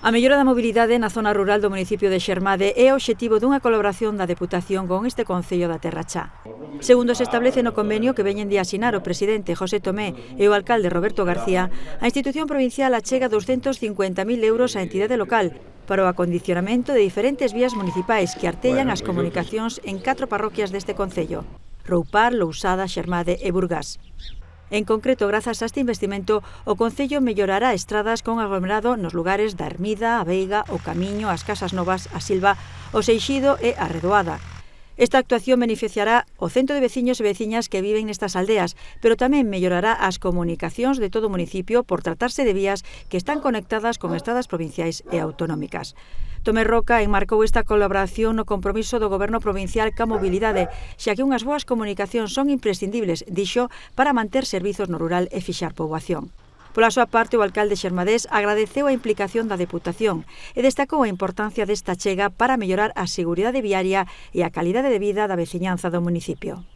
A mellora da mobilidade na zona rural do municipio de Xermade é o obxectivo dunha colaboración da Deputación con este Concello da Terra Chá. Segundo se establece no convenio que veñen de asinar o presidente José Tomé e o alcalde Roberto García, a institución provincial achega 250.000 euros á entidade local para o acondicionamento de diferentes vías municipais que artellan as comunicacións en 4 parroquias deste concello: Roupar, Lousada, Xermade e Burgás. En concreto, grazas a este investimento, o Concello mellorará estradas con aglomerado nos lugares da Ermida, a Veiga, o Camiño, as Casas Novas, a Silva, o Seixido e a Redoada. Esta actuación beneficiará o cento de veciños e veciñas que viven nestas aldeas, pero tamén mellorará as comunicacións de todo o municipio por tratarse de vías que están conectadas con estradas provinciais e autonómicas. Tomé Roca enmarcou esta colaboración no compromiso do Goberno provincial ca mobilidade, xa que unhas boas comunicacións son imprescindibles, dixo, para manter servizos no rural e fixar poboación. Pola súa parte, o alcalde xermadés agradeceu a implicación da Deputación e destacou a importancia desta achega para mellorar a seguridade viaria e a calidade de vida da veciñanza do municipio.